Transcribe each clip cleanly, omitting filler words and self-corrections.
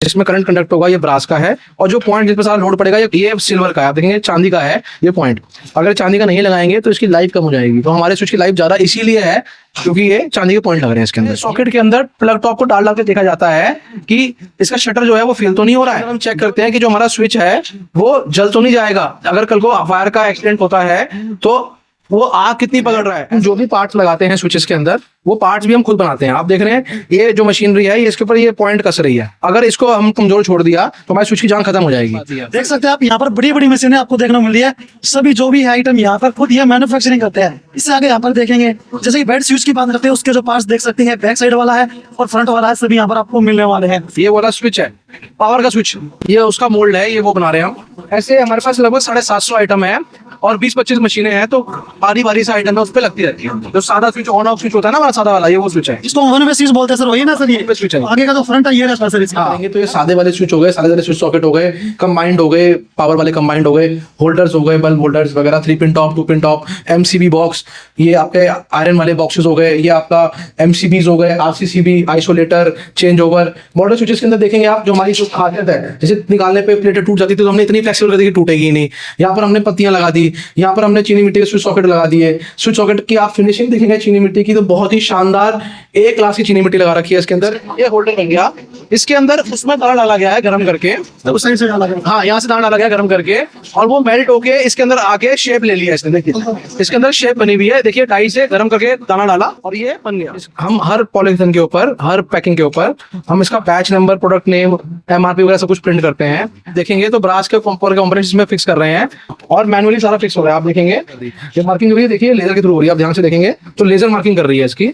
जिसमें current conduct होगा ये ब्रास का है, और जो पॉइंट जिस पर सारा लोड पड़ेगा ये सिल्वर का है। आप देखेंगे चांदी का है ये पॉइंट। अगर चांदी का नहीं लगाएंगे तो इसकी लाइफ कम हो जाएगी। तो हमारे स्विच की लाइफ ज्यादा इसीलिए है क्योंकि ये चांदी के पॉइंट लग रहे हैं इसके अंदर। सॉकेट के अंदर प्लग टॉप को डाल के देखा जाता है कि इसका शटर जो है वो फेल तो नहीं हो रहा है। हम चेक करते हैं कि जो हमारा स्विच है वो जल तो नहीं जाएगा। अगर कल को फायर का एक्सीडेंट होता है तो वो आग कितनी पकड़ रहा है। जो भी पार्ट्स लगाते हैं स्विचेस के अंदर वो पार्ट्स भी हम खुद बनाते हैं। आप देख रहे हैं ये जो मशीनरी है इसके ऊपर ये पॉइंट कस रही है। अगर इसको हम कमजोर छोड़ दिया तो हमारे स्विच की जान खत्म हो जाएगी। देख सकते हैं आप यहाँ पर बड़ी बड़ी मशीनें आपको देखने को मिल रही है। सभी जो भी है आइटम यहाँ पर खुद ये मैन्युफैक्चरिंग करते हैं। इससे आगे यहाँ पर देखेंगे जैसे कि बेड स्विच की बात करते हैं उसके जो पार्ट्स देख सकते हैं बैक साइड वाला है और फ्रंट वाला है, सभी यहाँ पर आपको मिलने वाले हैं। ये वाला स्विच है पावर का स्विच, ये उसका मोल्ड है, ये वो बना रहे हैं हम। ऐसे हमारे पास लगभग 750 आइटम है और 20-25 मशीनें हैं, तो बारी बारी से आइटम है उस पर लगती रहती है। जो सादा स्विच ऑन ऑफ स्विच होता है ना, सादा वाला, ये वो स्विच है। इसको वन वे स्विच बोलते हैं सर, वही ना सर? ये स्विच है। आगे का जो फ्रंट है ये रहता है सर इसका। करेंगे तो ये सादे वाले स्विच हो गए, सादे वाले स्विच सॉकेट हो गए, कंबाइंड हो गए, पावर वाले कंबाइंड हो गए, होल्डर्स हो गए, बल्ब होल्डर्स वगैरह, 3 pin top, 2 pin top, MCB box, ये आपके आयरन वाले बॉक्सेस हो गए, ये आपका एमसीबीज हो गए, RCCB, isolator, change over. Model switches के अंदर देखेंगे आप जो हमारी जो खासियत है, जैसे निकालने पे प्लेटें टूट जाती थी तो हमने इतनी फ्लेक्सिबल कर दी कि टूटेगी ही नहीं। यहाँ पर हमने पत्तियां लगा दी, यहाँ पर हमने चीनी मिट्टी के स्विच सॉकेट लगा दिए। स्विच सॉकेट की आप फिनिशिंग देखेंगे चीनी मिट्टी की तो बहुत ही शानदार एक क्लास की चीनी मिट्टी लगा रखी है इसके अंदर। ये होल्डर बन गया, इसके अंदर उसमें दाना डाला गया है गर्म करके, उस साइड से डाला गया। हाँ यहाँ से दाना डाला गया गर्म करके, और वो मेल्ट होके इसके अंदर आके शेप ले लिया इसने। देखिए इसके अंदर शेप बनी हुई है, देखिए डाई से गर्म करके दाना डाला और ये बन गया। हम हर पॉलीथिन के ऊपर, हर पैकिंग के ऊपर हम इसका batch number, product name, MRP वगैरह सब कुछ प्रिंट करते हैं। देखेंगे तो ब्रास के कंपोनेंट्स इसमें फिक्स कर रहे हैं और मैनुअली सारा फिक्स हो रहा है। आप देखेंगे ये मार्किंग हो रही है, देखिए लेजर के थ्रू हो रही है। आप ध्यान से देखेंगे तो लेजर मार्किंग कर रही है, इसकी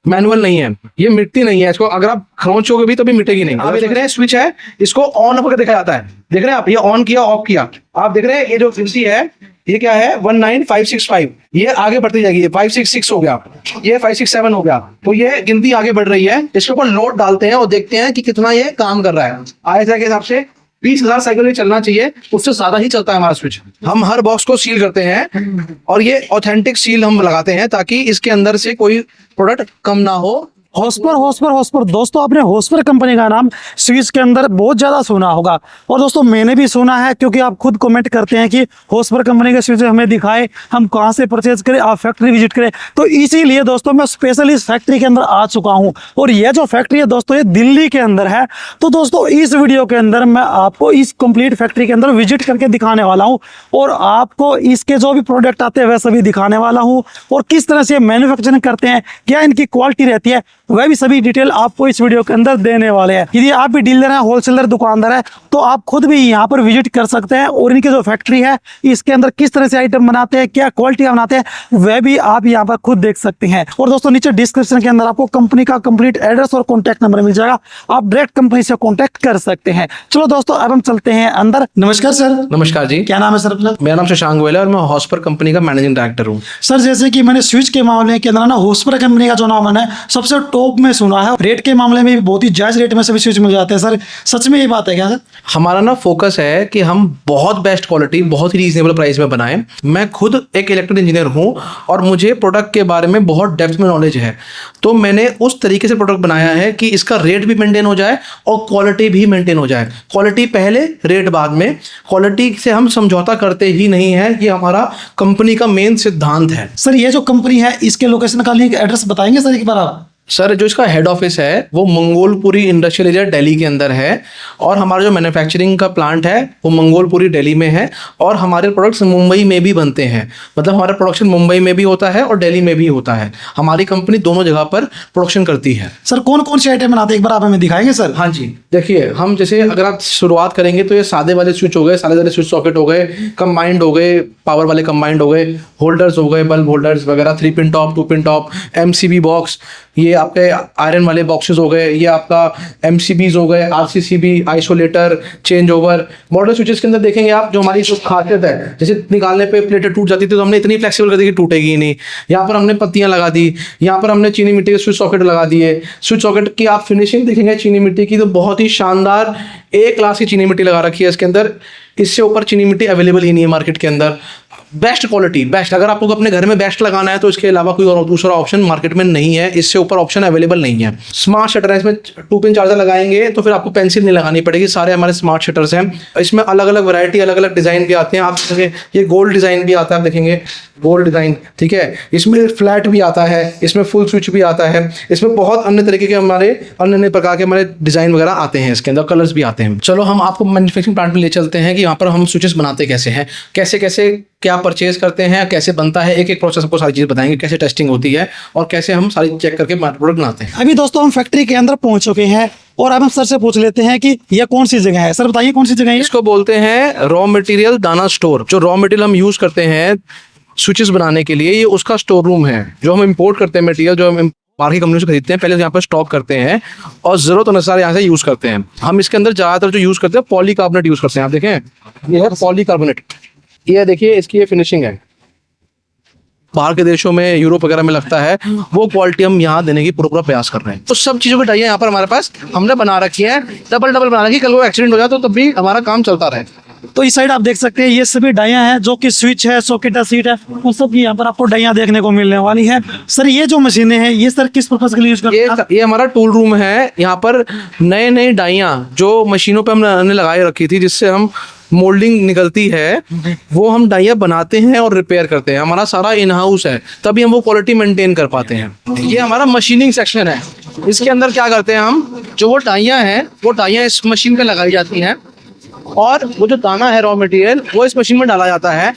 मैनुअल नहीं है, ये मिटती नहीं है। इसको अगर आप खरोंचोगे भी तो भी मिटेगी नहीं। आप देख रहे हैं स्विच है, इसको ऑन होकर देखा जाता है। देख रहे हैं आप, ये ऑन किया ऑफ किया। आप देख रहे हैं ये जो गिनती है ये क्या है 19565, ये आगे बढ़ती जाएगी। ये 566 हो गया, ये 567 हो गया, तो ये गिनती आगे बढ़ रही है। इसके ऊपर नोट डालते हैं और देखते हैं कि कितना ये काम कर रहा है। आईएसआई के हिसाब से 20,000 साइकिल ही चलना चाहिए, उससे ज्यादा ही चलता है हमारा स्विच। हम हर बॉक्स को सील करते हैं और ये ऑथेंटिक सील हम लगाते हैं ताकि इसके अंदर से कोई प्रोडक्ट कम ना हो। हॉस्पर दोस्तों, आपने हॉस्पर कंपनी का नाम स्विच के अंदर बहुत ज्यादा सुना होगा और दोस्तों मैंने भी सुना है क्योंकि आप खुद कमेंट करते हैं कि हॉस्पर कंपनी के स्विच हमें दिखाए, हम कहां से परचेज करें, आप फैक्ट्री विजिट करें। तो इसीलिए दोस्तों मैं स्पेशली इस फैक्ट्री के अंदर आ चुका हूं और यह जो फैक्ट्री है दोस्तों ये दिल्ली के अंदर है। तो दोस्तों इस वीडियो के अंदर मैं आपको इस कंप्लीट फैक्ट्री के अंदर विजिट करके दिखाने वाला हूँ और आपको इसके जो भी प्रोडक्ट आते हैं वह सभी दिखाने वाला हूँ और किस तरह से मैन्युफैक्चरिंग करते हैं, क्या इनकी क्वालिटी रहती है, वह भी सभी डिटेल आपको इस वीडियो के अंदर देने वाले हैं। यदि आप भी डीलर हैं, होलसेलर, दुकानदार है तो आप खुद भी यहाँ पर विजिट कर सकते हैं और इनकी जो फैक्ट्री है इसके अंदर किस तरह से आइटम बनाते हैं, क्या क्वालिटी बनाते हैं, वह भी आप यहाँ पर खुद देख सकते हैं। और दोस्तों नीचे डिस्क्रिप्शन के अंदर आपको कंपनी का कंप्लीट एड्रेस और कॉन्टैक्ट नंबर मिल जाएगा, आप डायरेक्ट कंपनी से कॉन्टैक्ट कर सकते हैं। चलो दोस्तों अब हम चलते हैं अंदर। नमस्कार सर। नमस्कार जी, क्या नाम है सर अपना? मेरा नाम शशांक गोयल है और मैं हॉस्पर कंपनी का मैनेजिंग डायरेक्टर हूँ। सर जैसे कि मैंने स्विच के मामले के अंदर ना हॉस्पर कंपनी का जो नाम है सबसे टॉप में सुना है, रेट के मामले में भी बहुत ही जायज रेट में सभी स्विच मिल जाते हैं। सर सच में ये बात है क्या सर? हमारा ना फोकस है कि हम बहुत बेस्ट क्वालिटी बहुत ही रीजनेबल प्राइस में बनाएं। मैं खुद एक इलेक्ट्रिकल इंजीनियर हूं और मुझे प्रोडक्ट के बारे में बहुत डेप्थ में नॉलेज है, तो मैंने उस तरीके से प्रोडक्ट बनाया है कि इसका रेट भी मेंटेन हो जाए और क्वालिटी भी मेंटेन हो जाए। क्वालिटी पहले, रेट बाद में। क्वालिटी से हम समझौता करते ही नहीं है, ये हमारा कंपनी का मेन सिद्धांत है। सर ये जो कंपनी है इसके लोकेशन का लिंक एड्रेस बताएंगे सर एक बार आप? सर जो इसका हेड ऑफिस है वो मंगोलपुरी इंडस्ट्रियल एरिया दिल्ली के अंदर है और हमारा जो मैन्युफैक्चरिंग का प्लांट है वो मंगोलपुरी दिल्ली में है और हमारे प्रोडक्ट्स मुंबई में भी बनते हैं। मतलब हमारा प्रोडक्शन मुंबई में भी होता है और दिल्ली में भी होता है। हमारी कंपनी दोनों जगह पर प्रोडक्शन करती है। सर कौन कौन से आइटम बनाते हैं एक बार आप हमें दिखाएंगे सर? हाँ जी, देखिए हम जैसे अगर आप शुरुआत करेंगे तो ये सादे वाले स्विच हो गए, सादे वाले स्विच सॉकेट हो गए, कंबाइंड हो गए, पावर वाले कंबाइंड हो गए, होल्डर्स हो गए, बल्ब होल्डर्स वगैरह, 3 pin top, 2 pin top, MCB box, ये आपके आयरन वाले बॉक्सेस हो गए, ये आपका एमसीबीज हो गए, RCCB, isolator, change over. Model switches के अंदर देखेंगे आप जो हमारी जो खासियत है, जैसे निकालने पे प्लेटें टूट जाती थी तो हमने इतनी फ्लेक्सिबल कर दी कि टूटेगी ही नहीं। यहाँ पर हमने पत्तियां लगा दी, यहाँ पर हमने चीनी मिट्टी के स्विच सॉकेट लगा दिए। स्विच सॉकेट की आप फिनिशिंग देखेंगे चीनी मिट्टी की तो बहुत ही शानदार एक क्लास की चीनी मिट्टी लगा रखी है इसके अंदर। इससे ऊपर चीनी मिट्टी अवेलेबल ही नहीं है मार्केट के अंदर। Best quality, best. अगर आपको अपने घर में बेस्ट लगाना है तो इसके अलावा कोई और दूसरा ऑप्शन मार्केट में नहीं है, इससे ऊपर ऑप्शन अवेलेबल नहीं है। स्मार्ट शटर है, इसमें 2 पिन चार्जर लगाएंगे तो फिर आपको पेंसिल नहीं लगानी पड़ेगी। सारे हमारे स्मार्ट शटर्स हैं। इसमें अलग अलग वैरायटी, अलग अलग डिजाइन भी आते हैं। आप देखेंगे ये गोल्ड डिजाइन भी आता है, आप देखेंगे गोल्ड डिजाइन, ठीक है। इसमें फ्लैट भी आता है, इसमें फुल स्विच भी आता है, इसमें बहुत अन्य तरीके के हमारे अन्य प्रकार के हमारे डिजाइन वगैरह आते हैं, इसके अंदर कलर्स भी आते हैं। चलो हम आपको मैन्युफैक्चरिंग प्लांट में ले चलते हैं कि यहाँ पर हम स्विचेस बनाते कैसे हैं, कैसे कैसे क्या परचेज करते हैं, कैसे बनता है। एक एक प्रोसेस आपको सारी चीज़ बताएंगे, कैसे टेस्टिंग होती है और कैसे हम सारी चेक करके प्रोडक्ट बनाते हैं। अभी दोस्तों हम फैक्ट्री के अंदर पहुंच चुके हैं और अब हम सर से पूछ लेते हैं कि यह कौन सी जगह है। सर बताइए कौन सी जगह है? इसको बोलते हैं रॉ मटेरियल दाना स्टोर। जो रॉ मटेरियल हम यूज करते हैं स्विचेस बनाने के लिए, ये उसका स्टोर रूम है। जो हम इंपोर्ट करते हैं मटेरियल, जो हम बाहर की कंपनी से खरीदते हैं, पहले यहाँ पर स्टॉक करते हैं और जरूरत अनुसार यहाँ से यूज करते हैं। हम इसके अंदर ज्यादातर जो यूज करते हैं पॉलीकार्बोनेट यूज करते हैं। आप देखें ये है पॉलीकार्बोनेट, ये देखिए इसकी ये फिनिशिंग है। बाहर के देशों में, यूरोप वगैरह में लगता है, वो क्वालिटी हम यहाँ देने की पूरा प्रयास कर रहे हैं। तो सब चीज़ों की डाइयाँ यहाँ पर हमारे पास हमने बना रखी है, डबल बना रखी। कल को एक्सीडेंट हो जाए तो तब भी हमारा काम चलता रहे। तो इस साइड आप देख सकते हैं ये सभी डाइयाँ हैं, जो कि स्विच है, सॉकेट है, सीट है, उन सब की यहाँ पर आपको डाइयाँ देखने को मिलने वाली है। सर ये जो मशीनें हैं ये सर किस पर्पज के लिए यूज करते हैं? ये हमारा टूल रूम है। यहाँ पर नए नए डाइयाँ जो मशीनों पर हमने लगाए रखी थी, जिससे हम मोल्डिंग निकलती है, वो हम डाइयाँ बनाते हैं और रिपेयर करते हैं। हमारा सारा इन हाउस है, तभी हम वो क्वालिटी मेंटेन कर पाते हैं। ये हमारा मशीनिंग सेक्शन है। इसके अंदर क्या करते हैं हम, जो वो डाइयाँ हैं वो डाइयाँ इस मशीन पे लगाई जाती हैं और वो जो दाना है रॉ मटेरियल वो इस मशीन में डाला जाता है।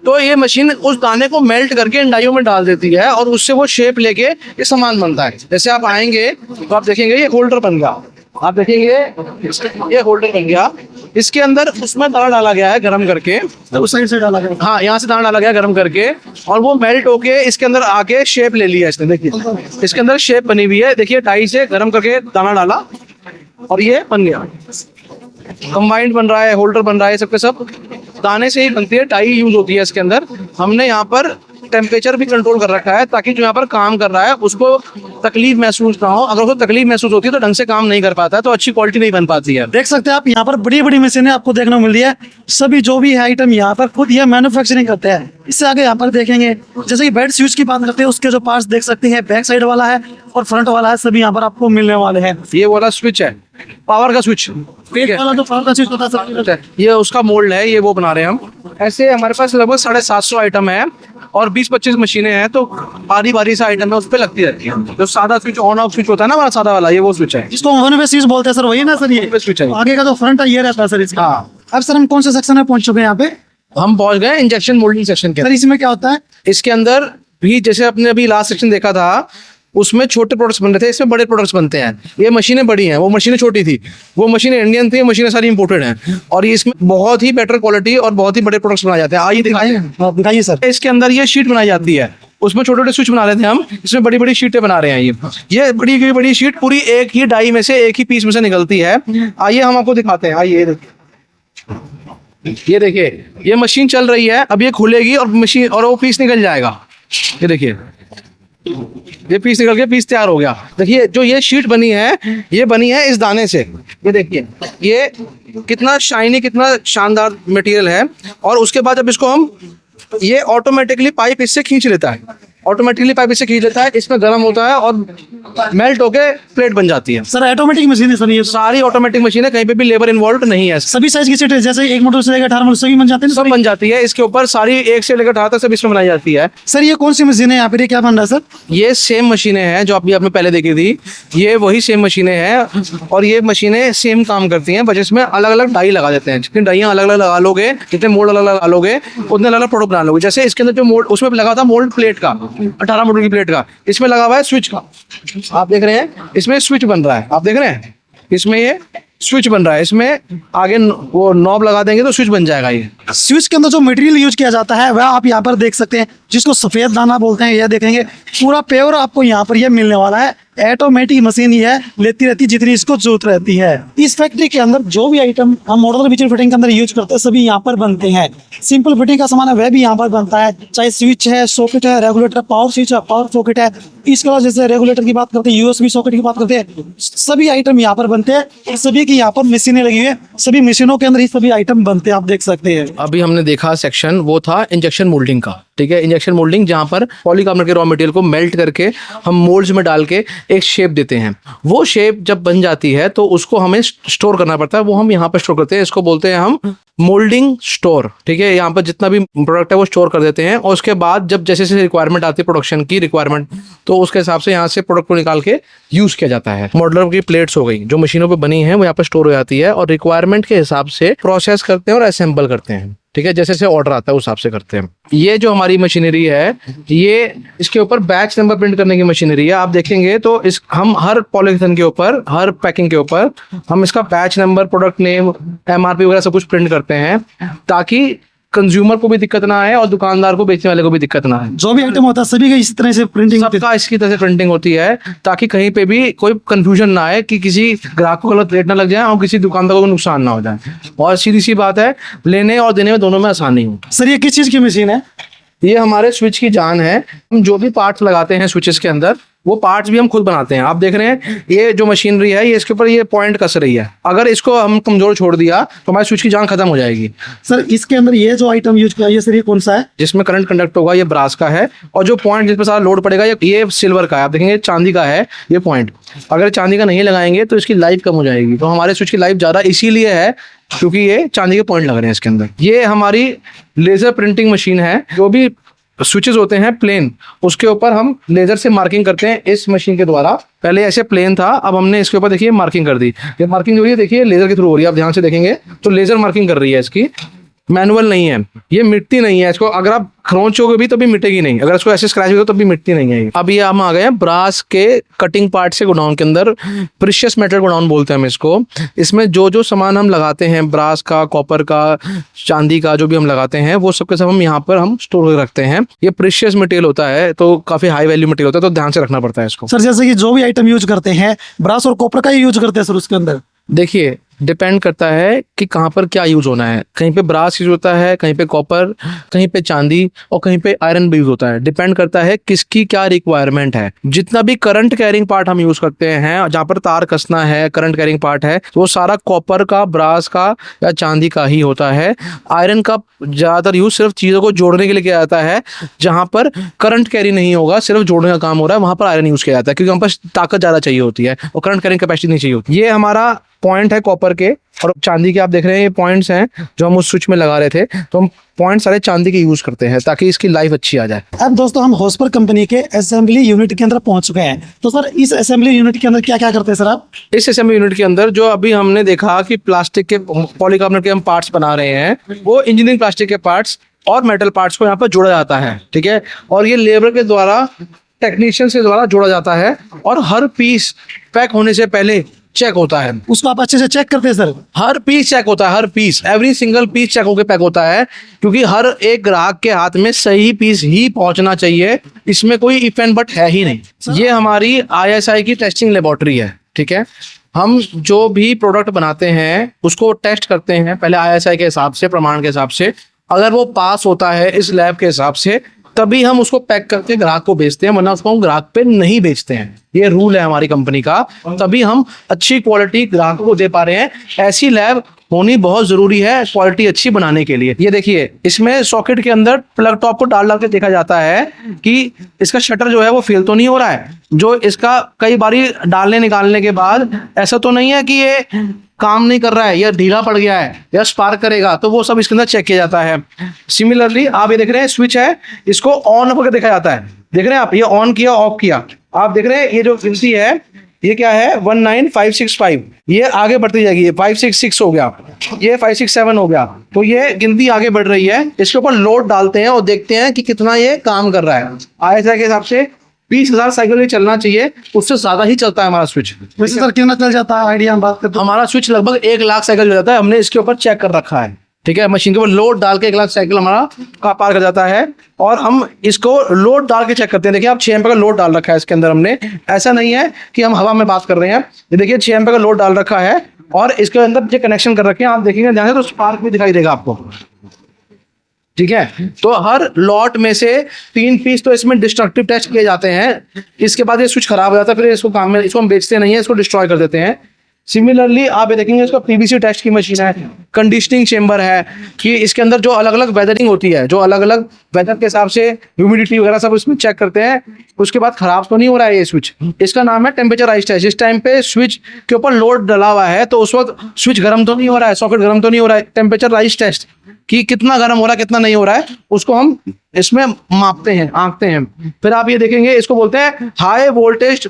तो ये मशीन उस दाने को मेल्ट करके इन डाइयों में डाल देती है और उससे वो शेप लेके ये सामान बनता है। जैसे आप आएंगे तो आप देखेंगे ये होल्डर बन गया, आप देखेंगे ये होल्डर बन गया। इसके अंदर उसमें दाना डाला गया है गरम करके, तो उस साइड से डाला गया, हाँ यहाँ से दाना डाला गया गरम करके, और वो मेल्ट होके इसके अंदर आके शेप ले लिया इसने। देखिए इसके अंदर शेप बनी हुई है, देखिए डाई से गरम करके दाना डाला और ये बन गया। कंबाइंड बन रहा है, होल्डर बन रहा है, सबके सब दाने से ही बनती है। डाई यूज होती है इसके अंदर। हमने यहाँ पर टेम्परेचर भी कंट्रोल कर रखा है ताकि जो यहाँ पर काम कर रहा है उसको तकलीफ महसूस ना हो। अगर उसको तकलीफ महसूस होती है तो ढंग से काम नहीं कर पाता है, तो अच्छी क्वालिटी नहीं बन पाती है। देख सकते हैं आप यहाँ पर बड़ी बड़ी मशीनें आपको देखने को मिल रही है। सभी जो भी है आइटम यहाँ पर खुद ये मैन्युफैक्चरिंग करते हैं। इससे आगे यहाँ पर देखेंगे जैसे कि बेड स्विच की बात करते हैं, उसके जो पार्ट्स देख सकते हैं, बैक साइड वाला है और फ्रंट वाला है, सभी यहाँ पर आपको मिलने वाले हैं। ये वाला स्विच है, पावर का स्विच, ठीक है। वाला जो पावर का स्विच होता है सर, ये उसका मोल्ड है, ये वो बना रहे हैं हम। ऐसे हमारे पास लगभग 750 आइटम है और 20-25 मशीनें हैं, तो बारी बारी से आइटम है उस पर लगती रहती है। जो सादा स्विच ऑन ऑफ स्विच होता है ना हमारा सादा वाला, ये वो स्विच है जिसको वन वे स्विच बोलते हैं सर, वही ना सर? ये स्विच है। आगे का जो फ्रंट है ये रहता है सर इसका। हाँ। अब सर हम कौन से सेक्शन में पहुंच चुके हैं यहाँ पे? हम पहुंच गए इंजेक्शन मोल्डिंग सेक्शन के। सर इसमें क्या होता है? इसके अंदर भी जैसे अपने अभी लास्ट सेक्शन देखा था, उसमें छोटे प्रोडक्ट्स बन रहे थे, इसमें बड़े प्रोडक्ट्स बनते हैं। ये मशीनें बड़ी हैं, वो मशीनें छोटी थी, वो मशीनें इंडियन थी, मशीनें सारी इंपोर्टेड हैं। और ये इसमें बहुत ही बेटर क्वालिटी और बहुत ही बड़े प्रोडक्ट्स बनाए जाते हैं। आइए दिखाइए सर। इसके अंदर ये शीट बनाई जाती है, उसमें छोटे छोटे स्विच बना रहे थे हम, इसमें बड़ी बड़ी शीटें बना रहे हैं। ये बड़ी बड़ी शीट पूरी एक ही डाई में से, एक ही पीस में से निकलती है। आइए हम आपको दिखाते हैं। आइए ये देखिए, ये मशीन चल रही है, अब ये खुलेगी और मशीन और वो पीस निकल जाएगा। ये देखिए, ये पीस निकल के पीस तैयार हो गया। देखिए जो ये शीट बनी है, ये बनी है इस दाने से। ये देखिए ये कितना शाइनी, कितना शानदार मटेरियल है। और उसके बाद जब इसको हम, ये ऑटोमेटिकली पाइप इससे खींच लेता है, ऑटोमेटिकली पाइप इससे खींच लेता है, इसमें गर्म होता है और मेल्ट होके प्लेट बन जाती है। सर ऑटोमेटिक मशीन है सर ये? सारी ऑटोमेटिक मशीन है, कहीं पे भी लेबर इन्वॉल्व नहीं है। सभी साइज की सीट है, जैसे 1 मोटर से लेकर 18 मोटर सभी बन जाते हैं? सब बन जाती है इसके ऊपर, सारी 1 से लेकर 18 तक सब इसमें बनाई जाती है। सर ये कौन सी मशीन है यहाँ पे, क्या बन रहा है सर? ये सेम मशीनें हैं जो अभी आपने पहले देखी थी, ये वही सेम मशीनें हैं और ये मशीनें सेम काम करती हैं, बस इसमें अलग अलग डाई लगा देते हैं। जितनी डाइयाँ अलग अलग लगा लोगे, जितने मोल्ड अलग अलग लगा लोगे, उतने अलग अलग प्रोडक्ट बना लोगे। जैसे इसके अंदर जो मोल्ड उसमें लगा था मोल्ड प्लेट का, 18 मोटर की प्लेट का, इसमें लगा हुआ है स्विच का। आप देख रहे हैं इसमें स्विच बन रहा है, आप देख रहे हैं इसमें ये स्विच बन रहा है। इसमें आगे वो नॉब लगा देंगे तो स्विच बन जाएगा। ये स्विच के अंदर जो मटेरियल यूज किया जाता है वह आप यहाँ पर देख सकते हैं, जिसको सफेद दाना बोलते हैं। यह देखेंगे पूरा प्योर आपको यहाँ पर यह मिलने वाला है। ऑटोमेटिक मशीन ही है, लेती रहती है जितनी इसको जरूरत रहती है। इस फैक्ट्री के अंदर जो भी आइटम हम मॉडल विजुअल फिटिंग के अंदर यूज करते हैं सभी यहाँ पर बनते हैं। सिंपल फिटिंग का सामान है वह भी यहाँ पर बनता है, चाहे स्विच है, सॉकेट है, रेगुलेटर, पावर स्विच है, पावर सॉकेट है। इसके अलावा जैसे रेगुलेटर की बात करते हैं, यूएसबी सॉकेट की बात करते हैं, सभी आइटम यहाँ पर बनते हैं और सभी की यहाँ पर मशीनें लगी हुई है। सभी मशीनों के अंदर ही सभी आइटम बनते हैं, आप देख सकते हैं। अभी हमने देखा सेक्शन वो था इंजेक्शन मोल्डिंग का, ठीक है। इंजेक्शन मोल्डिंग जहाँ पर पॉलीकार्बोनेट के रॉ मटेरियल को मेल्ट करके हम मोल्ड्स में डाल के एक शेप देते हैं। वो शेप जब बन जाती है तो उसको हमें स्टोर करना पड़ता है, वो हम यहाँ पर स्टोर करते हैं। इसको बोलते हैं हम मोल्डिंग स्टोर, ठीक है। यहाँ पर जितना भी प्रोडक्ट है वो स्टोर कर देते हैं और उसके बाद जब जैसे जैसे रिक्वायरमेंट आती है प्रोडक्शन की रिक्वायरमेंट, तो उसके हिसाब से यहाँ से प्रोडक्ट को निकाल के यूज किया जाता है। मॉडलर की प्लेट्स हो गई जो मशीनों पे बनी है वो यहाँ पर स्टोर हो जाती है और रिक्वायरमेंट के हिसाब से प्रोसेस करते हैं और असेंबल करते हैं, ठीक है। जैसे जैसे ऑर्डर आता है उस हिसाब से करते हैं। ये जो हमारी मशीनरी है ये इसके ऊपर बैच नंबर प्रिंट करने की मशीनरी है। आप देखेंगे तो इस हम हर पॉलीथिन के ऊपर, हर पैकिंग के ऊपर हम इसका batch number, product name, MRP वगैरह सब कुछ प्रिंट करते हैं ताकि कंज्यूमर को भी दिक्कत ना आए और दुकानदार को, बेचने वाले को भी दिक्कत ना आए। जो भी आइटम होता है सभी का इस तरह से प्रिंटिंग सबका इसकी तरह से प्रिंटिंग होती है ताकि कहीं पे भी कोई कंफ्यूजन ना आए कि किसी ग्राहक को गलत रेट ना लग जाए और किसी दुकानदार को नुकसान ना हो जाए। और सीधी सी बात है, लेने और देने में दोनों में आसानी हो। सर ये किस चीज की मशीन है? ये हमारे स्विच की जान है। हम जो भी पार्ट्स लगाते हैं स्विचेस के अंदर वो पार्ट्स भी हम खुद बनाते हैं। आप देख रहे हैं ये जो मशीनरी है ये इसके ऊपर ये पॉइंट कस रही है। अगर इसको हम कमजोर छोड़ दिया तो हमारे स्विच की जान खत्म हो जाएगी। सर इसके अंदर ये जो आइटम यूज किया, ये सर ये कौन सा है? जिसमें करंट कंडक्ट होगा ये ब्रास का है और जो पॉइंट जिस पर सारा लोड पड़ेगा ये सिल्वर का है। आप देखेंगे चांदी का है ये पॉइंट। अगर चांदी का नहीं लगाएंगे तो इसकी लाइफ कम हो जाएगी। तो हमारे स्विच की लाइफ ज्यादा इसीलिए है क्योंकि ये चांदी के पॉइंट लग रहे हैं इसके अंदर। ये हमारी लेजर प्रिंटिंग मशीन है। जो भी स्विचेस होते हैं प्लेन, उसके ऊपर हम लेजर से मार्किंग करते हैं इस मशीन के द्वारा। पहले ऐसे प्लेन था, अब हमने इसके ऊपर देखिए मार्किंग कर दी। ये मार्किंग जो है देखिए लेजर के थ्रू हो रही है। आप ध्यान से देखेंगे तो लेजर मार्किंग कर रही है इसकी, मैनुअल नहीं है। ये मिटती नहीं है। इसको अगर आप खरोंचोगे भी तो भी मिटेगी नहीं, अगर इसको ऐसे स्क्रैच भी हो तो भी मिटती नहीं है। अब ये हम आ गए हैं ब्रास के कटिंग पार्ट से गोडाउन के अंदर। प्रीशियस मेटल गोडाउन बोलते हैं हम इसको। इसमें जो जो सामान हम लगाते हैं, ब्रास का, कॉपर का, चांदी का, जो भी हम लगाते हैं वो सब के सब हम यहाँ पर हम स्टोर करके रखते हैं। ये प्रीशियस मटेरियल होता है तो काफी हाई वैल्यू मटेरियल होता है, तो ध्यान से रखना पड़ता है इसको। सर जैसे कि जो भी आइटम यूज करते हैं ब्रास और कॉपर का ही यूज करते हैं सर उसके अंदर? देखिए डिपेंड करता है कि कहाँ पर क्या यूज होना है। कहीं पे ब्रास यूज होता है, कहीं पे कॉपर, कहीं पे चांदी और कहीं पे आयरन भी यूज होता है। डिपेंड करता है किसकी क्या रिक्वायरमेंट है। जितना भी करंट कैरिंग पार्ट हम यूज करते हैं, जहाँ पर तार कसना है, करंट कैरिंग पार्ट है, वो सारा कॉपर का, ब्रास का या चांदी का ही होता है। आयरन का ज्यादातर यूज सिर्फ चीजों को जोड़ने के लिए किया जाता है। जहाँ पर करंट कैरी नहीं होगा, सिर्फ जोड़ने का काम हो रहा है, वहां पर आयरन यूज किया जाता है क्योंकि हम पास ताकत ज्यादा चाहिए होती है और करंट कैरिंग कैपेसिटी नहीं चाहिए होती। ये हमारा पॉइंट है कॉपर के और चांदी के। आप देख रहे हैं ये पॉइंट्स हैं जो हम उस स्विच में लगा रहे थे, तो हम पॉइंट सारे चांदी के यूज करते हैं ताकि इसकी लाइफ अच्छी आ जाए। अब दोस्तों हम हॉस्पर कंपनी के असेंबली यूनिट के अंदर पहुंच चुके हैं। तो सर इस असेंबली यूनिट के अंदर क्या क्या करते हैं सर आप? इस असेंबली यूनिट के अंदर जो अभी हमने देखा कि प्लास्टिक के, पॉलीकार्बोनेट के हम पार्ट्स बना रहे हैं, वो इंजीनियरिंग प्लास्टिक के पार्ट्स और मेटल पार्ट्स को यहाँ पर जोड़ा जाता है, ठीक है। और ये लेबर के द्वारा, टेक्नीशियन से द्वारा जोड़ा जाता है और हर पीस पैक होने से पहले चेक होता है। उसको आप अच्छे से चेक करते हैं सर? हर पीस चेक होता है, हर piece, every single piece check होकर पैक होता है क्योंकि हर एक ग्राहक के हाथ में सही पीस ही पहुंचना चाहिए। इसमें कोई इफ एंड बट है ही नहीं। ये हमारी ISI की टेस्टिंग लेबोरेटरी है, ठीक है। हम जो भी प्रोडक्ट बनाते हैं उसको टेस्ट करते हैं पहले ISI के हिसाब से, प्रमाण के हिसाब से। अगर वो पास होता है इस लैब के हिसाब से तभी हम उसको पैक करके ग्राहक को बेचते हैं, वरना उसको हम ग्राहक पे नहीं बेचते हैं। ये रूल है हमारी कंपनी का। तभी हम अच्छी क्वालिटी ग्राहकों को दे पा रहे हैं। ऐसी लैब होनी बहुत जरूरी है क्वालिटी अच्छी बनाने के लिए। ये देखिए इसमें सॉकेट के अंदर प्लग टॉप को डाल के देखा जाता है कि इसका शटर जो है वो फेल तो नहीं हो रहा है। जो इसका कई बारी डालने निकालने के बाद ऐसा तो नहीं है कि ये काम नहीं कर रहा है या ढीला पड़ गया है या स्पार्क करेगा, तो वो सब इसके अंदर चेक किया जाता है। सिमिलरली आप ये देख रहे हैं स्विच है, इसको ऑन होकर देखा जाता है। देख रहे हैं आप, ये ऑन किया, ऑफ किया। आप देख रहे हैं ये जो गिनती है ये क्या है, 19565। ये आगे बढ़ती जाएगी, ये 566 हो गया, ये 567 हो गया। तो ये गिनती आगे बढ़ रही है। इसके ऊपर लोड डालते हैं और देखते हैं कि कितना ये काम कर रहा है। ISI के हिसाब से 20,000 साइकिल ही चलना चाहिए, उससे ज्यादा ही चलता है हमारा स्विच। वैसे सर कितना चल जाता है आइडिया हम बात करते हैं? हमारा स्विच लगभग 1 लाख साइकिल हो जाता है। हमने इसके ऊपर चेक कर रखा है, ठीक है, मशीन के ऊपर लोड डाल के 1 लाख साइकिल हमारा कार पार कर जाता है। और हम इसको लोड डाल के चेक करते हैं। देखिए आप 6 एम्पीयर का लोड डाल रखा है इसके अंदर हमने, ऐसा नहीं है कि हम हवा में बात कर रहे हैं। ये देखिए 6 एम्पीयर का लोड डाल रखा है और इसके अंदर जो कनेक्शन कर रखे हैं आप देखेंगे ध्यान से तो स्पार्क भी दिखाई देगा आपको। ठीक है, तो हर लॉट में से 3 पीस तो इसमें डिस्ट्रक्टिव टेस्ट किए जाते हैं। इसके बाद ये स्विच खराब हो जाता है, फिर इसको काम में, इसको हम बेचते नहीं है, इसको डिस्ट्रॉय कर देते हैं। सिमिलरली आप ये देखेंगे इसका पीवीसी टेस्ट की मशीन है, कंडीशनिंग चेंबर है कि इसके अंदर जो अलग अलग वेदरिंग होती है, जो अलग अलग वेदर के हिसाब से ह्यूमिडिटी वगैरह सब इसमें चेक करते हैं। उसके बाद खराब तो नहीं हो रहा है ये स्विच। इसका नाम है टेम्परेचराइज टेस्ट। जिस टाइम पे स्विच के ऊपर लोड डला हुआ है तो उस वक्त स्विच गर्म तो नहीं हो रहा है, सॉकेट गर्म तो नहीं हो रहा है। टेम्परेचराइज टेस्ट कि कितना गर्म हो रहा है कितना नहीं हो रहा है, उसको हम इसमें मापते हैं, आंकते हैं। फिर आप ये देखेंगे इसको बोलते हैं हाई वोल्टेज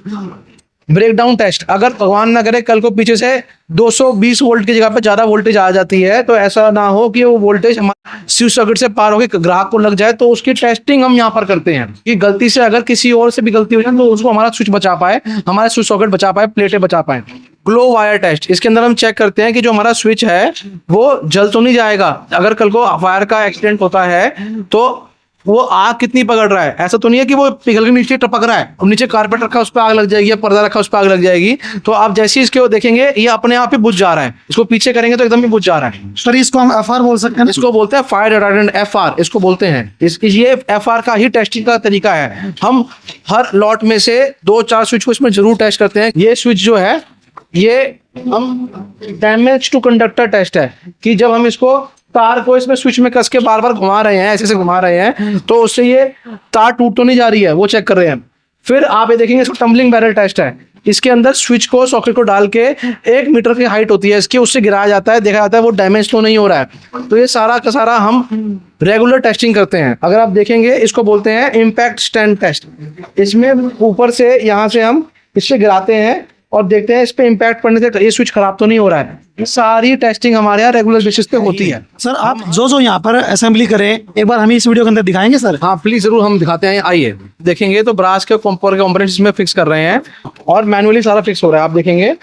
ब्रेकडाउन टेस्ट। अगर भगवान ना करे कल को पीछे से 220 वोल्ट की जगह पे ज्यादा वोल्टेज आ जाती है तो ऐसा ना हो कि वो वोल्टेज हमारे स्विच सॉकेट से पार होकर ग्राहक को लग जाए, तो उसकी टेस्टिंग हम यहाँ पर करते हैं कि गलती से अगर किसी और से भी गलती हो जाए तो उसको हमारा स्विच बचा पाए, हमारे स्विच सॉकेट बचा पाए, प्लेटें बचा पाए। ग्लो वायर टेस्ट, इसके अंदर हम चेक करते हैं कि जो हमारा स्विच है वो जल तो नहीं जाएगा। अगर कल को वायर का एक्सीडेंट होता है तो वो आग कितनी पकड़ रहा है, ऐसा तो नहीं है कि वो पिघल के नीचे टपक रहा है और नीचे कारपेट रखा उस पर आग लग जाएगी या पर्दा रखा उस पर आग लग जाएगी। तो आप जैसे इसके देखेंगे ये अपने आप ही बुझ जा रहा है, इसको पीछे करेंगे तो एकदम ही बुझ जा रहा है। सर इसको हम FR बोल सकते हैं, इसको बोलते हैं फायर रिटार्डेंट, FR इसको बोलते हैं। ये FR का ही टेस्टिंग का तरीका है। हम हर लॉट में से 2-4 स्विच को इसमें जरूर टेस्ट करते हैं। ये स्विच जो है ये हम डैमेज टू कंडक्टर टेस्ट है कि जब हम इसको तार को इसमें स्विच में कस के बार बार घुमा रहे हैं, ऐसे से घुमा रहे हैं, तो उससे ये तार टूट तो नहीं जा रही है, वो चेक कर रहे हैं। फिर आप ये देखेंगे इसको टम्बलिंग बैरल टेस्ट है। इसके अंदर स्विच को सॉकेट को डाल के 1 मीटर की हाइट होती है इसकी, उससे गिराया जाता है, देखा जाता है वो डैमेज तो नहीं हो रहा है। तो ये सारा का सारा हम रेगुलर टेस्टिंग करते हैं। अगर आप देखेंगे इसको बोलते हैं इम्पैक्ट स्टैंड टेस्ट। इसमें ऊपर से यहाँ से हम इससे गिराते हैं और देखते हैं इस पे इम्पैक्ट पड़ने से ये स्विच खराब तो नहीं हो रहा है। ये सारी टेस्टिंग हमारे यहाँ रेगुलर बेसिस पे होती है। सर आप जो यहाँ पर असेंबली करें एक बार हमें इस वीडियो के अंदर दिखाएंगे सर? हाँ प्लीज जरूर, हम दिखाते हैं। आइए देखेंगे तो ब्रास के कंपोनेंट्स इसमें फिक्स कर रहे हैं और मैनुअली सारा फिक्स हो रहा है, आप देखेंगे।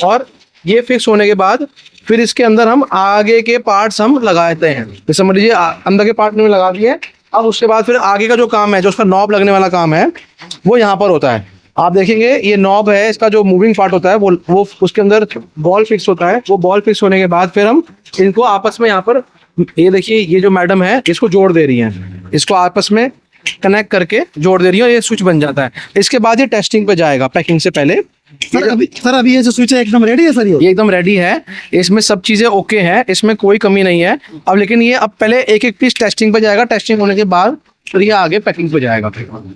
और ये फिक्स होने के बाद फिर इसके अंदर हम आगे के पार्ट्स हम लगाते हैं। जैसे समझ लीजिए अंदर के पार्ट में लगा दिए, अब उसके बाद फिर आगे का जो काम है, जो उसका नॉब लगने वाला काम है, वो यहाँ पर होता है। आप देखेंगे ये नॉब है, इसका जो मूविंग पार्ट होता है वो उसके अंदर बॉल फिक्स होता है। वो बॉल फिक्स होने के बाद फिर हम इनको आपस में यहाँ पर, ये देखिए ये जो मैडम है इसको जोड़ दे रही है, इसको आपस में कनेक्ट करके जोड़ दे रही है और ये स्विच बन जाता है। इसके बाद ये टेस्टिंग पे जाएगा पैकिंग से पहले। सर अभी ये जो स्विच है एकदम रेडी है सर? ये एकदम रेडी है, इसमें सब चीजें ओके हैं, इसमें कोई कमी नहीं है। अब लेकिन ये अब पहले एक पीस टेस्टिंग पे जाएगा, टेस्टिंग होने के बाद फिर ये आगे पैकिंग पे जाएगा।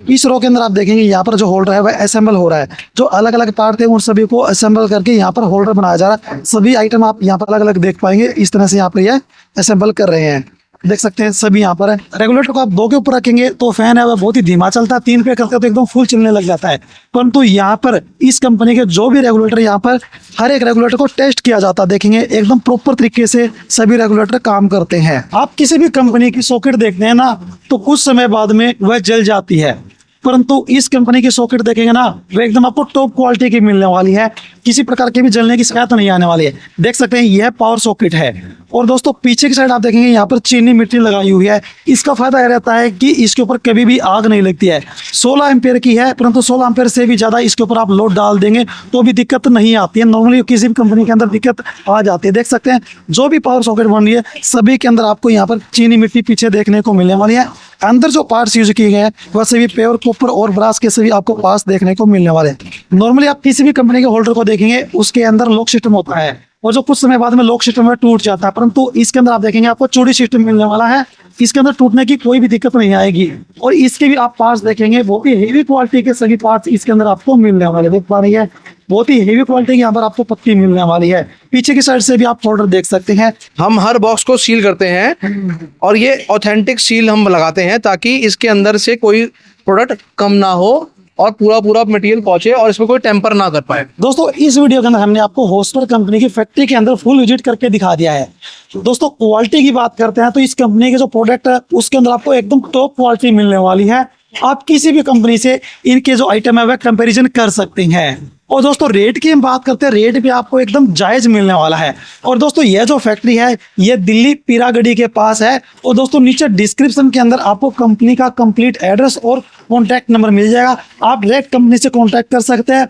इस रो के अंदर आप देखेंगे यहाँ पर जो होल्डर है वह असेंबल हो रहा है। जो अलग अलग पार्ट थे उन सभी को असेंबल करके यहाँ पर होल्डर बनाया जा रहा है। सभी आइटम आप यहाँ पर अलग अलग देख पाएंगे, इस तरह से यहाँ पर ये असेंबल कर रहे हैं, देख सकते हैं सभी यहाँ पर है। रेगुलेटर को आप 2 के ऊपर रखेंगे तो फैन है वह बहुत ही धीमा चलता है, 3 पे करते हैं तो एकदम फुल चलने लग जाता है। परंतु यहाँ पर इस कंपनी के जो भी रेगुलेटर, यहाँ पर हर एक रेगुलेटर को टेस्ट किया जाता है, देखेंगे एकदम प्रॉपर तरीके से सभी रेगुलेटर काम करते हैं। आप किसी भी कंपनी की सॉकेट देखते हैं ना तो कुछ समय बाद में वह जल जाती है, परंतु इस कंपनी की सॉकेट देखेंगे ना वो एकदम आपको टॉप क्वालिटी की मिलने वाली है, किसी प्रकार की भी जलने की शिकायत नहीं आने वाली है। देख सकते हैं यह पावर सॉकेट है। और दोस्तों पीछे की साइड आप देखेंगे यहाँ पर चीनी मिट्टी लगाई हुई है। इसका फायदा यह रहता है कि इसके ऊपर कभी भी आग नहीं लगती है। 16 एम्पेयर की है, परंतु 16 एम्पेयर से भी ज्यादा इसके ऊपर आप लोड डाल देंगे तो भी दिक्कत नहीं आती है। नॉर्मली किसी भी कंपनी के अंदर दिक्कत आ जाती है। देख सकते हैं जो भी पावर सॉकेट बन रही है सभी के अंदर आपको यहाँ पर चीनी मिट्टी पीछे देखने को मिलने वाली है। अंदर जो पार्ट्स यूज किए गए हैं वह सभी प्योर कॉपर और ब्रास के सभी आपको पास देखने को मिलने वाले हैं। नॉर्मली आप किसी भी कंपनी के होल्डर को देखेंगे उसके अंदर लॉक सिस्टम होता है और जो कुछ समय बाद में लॉक सिस्टम में टूट जाता है, परंतु इसके अंदर आप देखेंगे आपको चूड़ी सिस्टम मिलने वाला है। इसके अंदर टूटने की कोई भी दिक्कत नहीं आएगी। और इसके भी आप पार्ट्स देखेंगे बहुत ही हेवी क्वालिटी के सभी पार्ट्स इसके अंदर आपको मिलने वाले, देख पा रही है बहुत ही हेवी क्वालिटी की यहाँ पर आपको पत्ती मिलने वाली है। पीछे की साइड से भी आप होल्डर देख सकते हैं। हम हर बॉक्स को सील करते हैं और ये ऑथेंटिक सील हम लगाते हैं ताकि इसके अंदर से कोई प्रोडक्ट कम ना हो और पूरा मटेरियल पहुंचे और इसमें कोई टेम्पर ना कर पाए। दोस्तों इस वीडियो के अंदर हमने आपको होस्पर कंपनी की फैक्ट्री के अंदर फुल विजिट करके दिखा दिया है। दोस्तों क्वालिटी की बात करते हैं तो इस कंपनी के जो प्रोडक्ट है उसके अंदर आपको एकदम टॉप क्वालिटी मिलने वाली है। आप किसी भी कंपनी से इनके जो आइटम है वह कंपैरिजन कर सकते हैं। और दोस्तों रेट की हम बात करते हैं, रेट भी आपको एकदम जायज मिलने वाला है। और दोस्तों यह जो फैक्ट्री है ये दिल्ली पीरागढ़ी के पास है। और दोस्तों नीचे डिस्क्रिप्शन के अंदर आपको कंपनी का कंप्लीट एड्रेस और कॉन्टैक्ट नंबर मिल जाएगा, आप डायरेक्ट कंपनी से कॉन्टैक्ट कर सकते हैं।